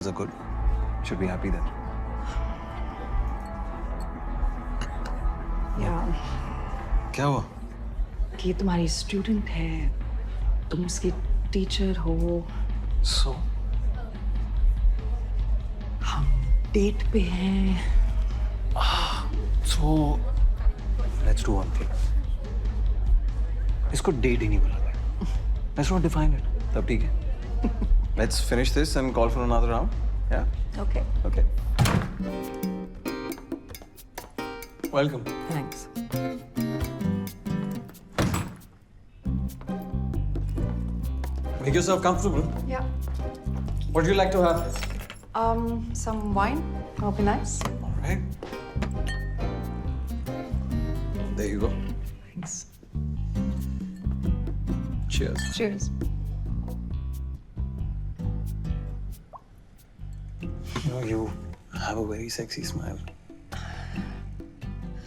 are good. Should be happy then. Yeah. क्या हुआ? कि तुम्हारी स्टूडेंट है, तुम उसकी टीचर हो, So? हम डेट पे हैं. So, let's do one thing. इसको डेट ही नहीं बोला गया. Let's not define it. तब ठीक है. Let's finish this and call for another round. Yeah? Okay. Okay. Welcome. Thanks. Make yourself comfortable. Yeah. What do you like to have? Some wine. That'll be nice. All right. There you go. Thanks. Cheers. Cheers. You have a very sexy smile.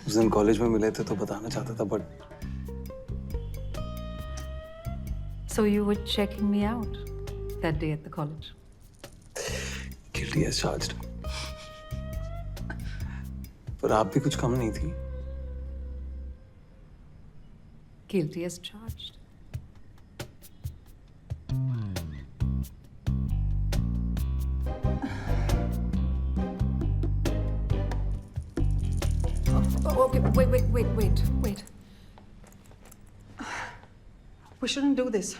उस दिन college में मिले थे तो बताना चाहता था but So you were checking me out that day at the college. guilty as charged. पर आप भी कुछ कम नहीं थी. Guilty as charged. Oh, okay, wait. We shouldn't do this,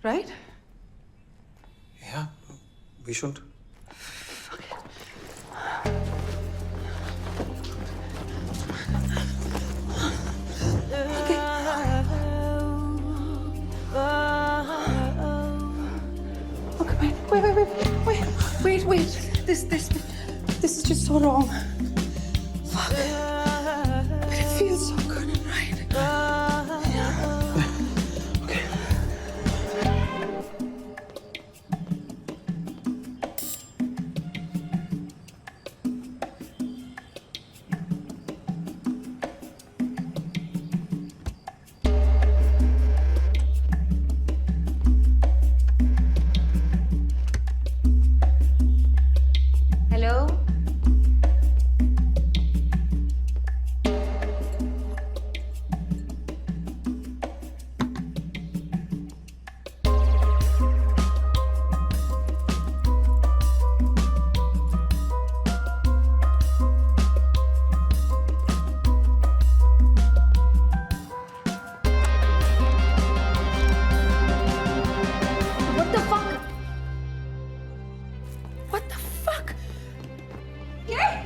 right? Yeah, we shouldn't. Okay, wait. This is just so wrong. Fuck. But it feels so good, right? Okay. Hello? What the fuck? What the fuck? Gay!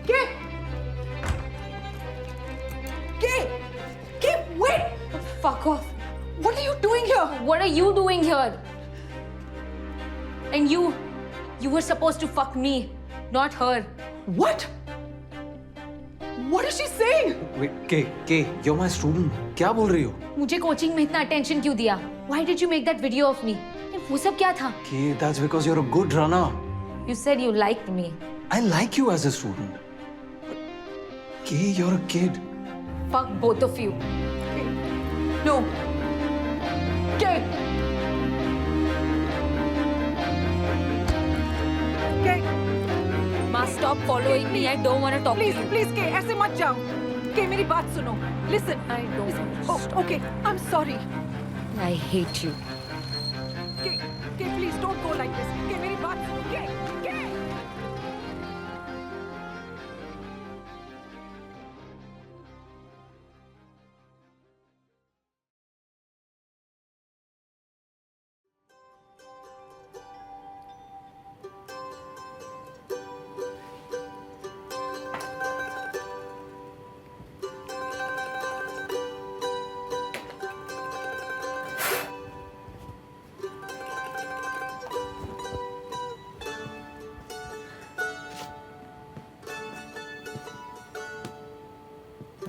Gay! Gay! Gay, wait! Fuck off. What are you doing here? What are you doing here? And you were supposed to fuck me, not her. What? What is she saying? Wait, K, you're my student. क्या बोल रही हो? मुझे coaching में इतना attention क्यों दिया? Why did you make that video of me? वो सब क्या था? K, that's because you're a good runner. You said you liked me. I like you as a student. K, you're a kid. Fuck both of you. No. Gay! Gay! Ma, stop following me. I don't want to talk to you. Please, Gay, ऐसे मत जाओ. Gay, मेरी बात सुनो. Listen. I don't Listen. want to Oh, stop. okay. I'm sorry. I hate you. Gay, please don't go like this. Gay, मेरी बात सुनो. Gay!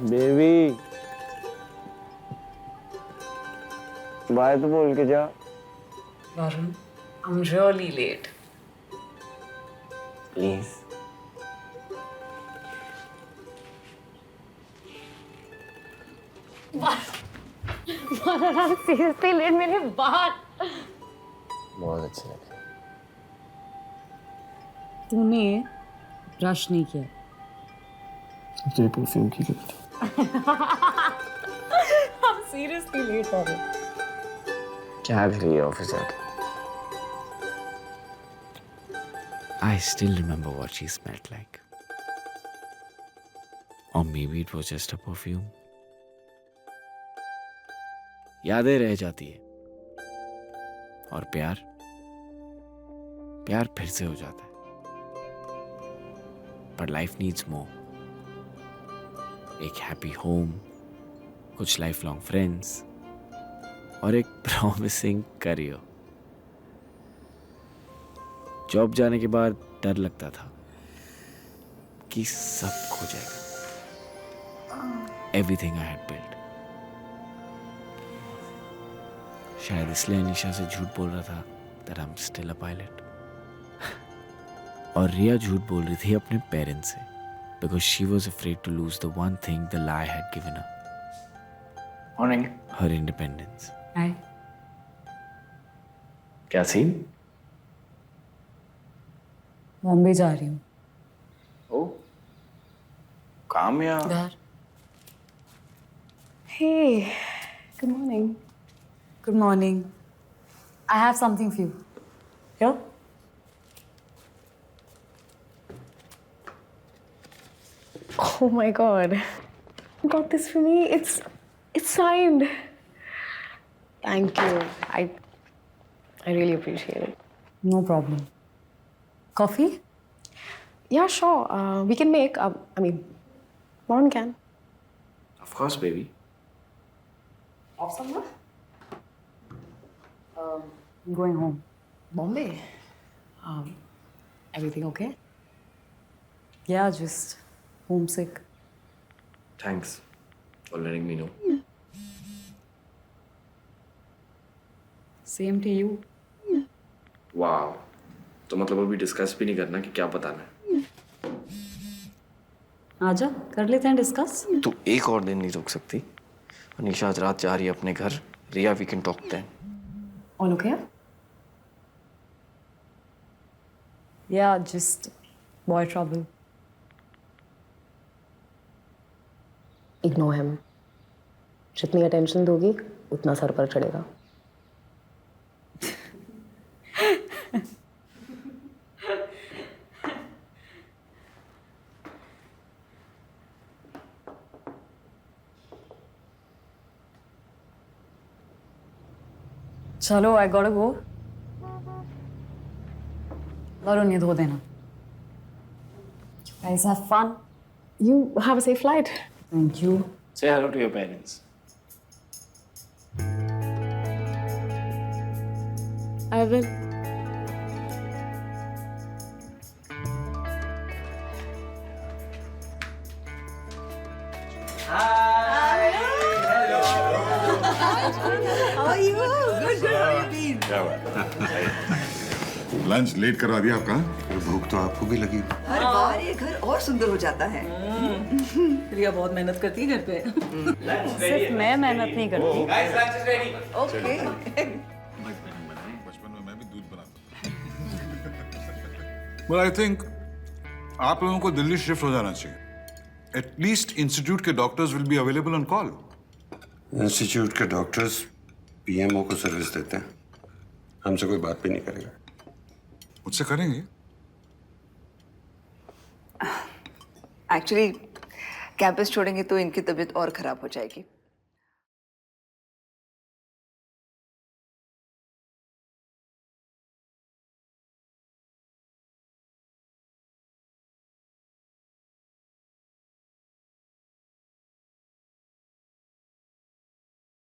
Baby bye तो बोल के जा. Varun, I'm really late. Please. Seriously late मेरे बात बहुत अच्छी लगी। तूने ब्रश नहीं किया। तेरी परफ्यूम की गलती। हम सीरियसली लेट हो रहे। क्या भी लिया ऑफिस आके? I still remember what she smelled like. Or maybe it was just a perfume. यादें रह जाती है और प्यार फिर से हो जाता है. But life needs more. एक हैप्पी होम, कुछ लाइफ लॉन्ग फ्रेंड्स और एक प्रॉमिसिंग करियर. जॉब जाने के बाद डर लगता था कि सब खो जाएगा. Everything I had built. शायद इसलिए अनीशा से झूठ बोल रहा था that I'm still a pilot. और रिया झूठ बोल रही थी अपने पेरेंट्स से because she was afraid to lose the one thing the lie had given her. Morning. Her independence. हाय। क्या सीन? बॉम्बे जा रही हूँ। ओ, काम या? घर। Hey, good morning. Good morning. I have something for you. Here? Oh my God. You got this for me. It's signed. Thank you. I really appreciate it. No problem. Coffee? Yeah, sure. We can make. I mean, Warren can. Of course, baby. Off somewhere? I'm going home. Bombay. Everything okay? Yeah, just homesick. Thanks for letting me know. Same to you. वाह, तो मतलब अभी discuss भी नहीं करना कि क्या बताना है? आजा, कर लेते हैं डिस्कस. तू एक और दिन नहीं रुक सकती? अनीशा आज रात जा रही है अपने घर. Riya, we can talk then. All okay? Yeah, just boy trouble. Ignore him. जितनी अटेंशन दोगी उतना सर पर चढ़ेगा. चलो, I gotta go. वरुण, ये धो देना. Guys, have fun. You have a safe flight. Thank you. Say hello to your parents. I will. Lunch late करवा दिया आपका? भूख तो आपको भी लगी। हर बार ये घर और सुंदर हो जाता है। रिया बहुत मेहनत करती है घर पे। सिर्फ मैं मेहनत नहीं करती. ओके। बचपन में मैं भी दूध बनाता था। But I think आप लोगों को दिल्ली शिफ्ट हो जाना चाहिए. एटलीस्ट इंस्टीट्यूट के doctors will be available on call. Institute के डॉक्टर्स पीएमओ को सर्विस देते हैं. हमसे कोई बात भी नहीं करेगा. मुझसे करेंगे. एक्चुअली कैंपस छोड़ेंगे तो इनकी तबीयत और खराब हो जाएगी.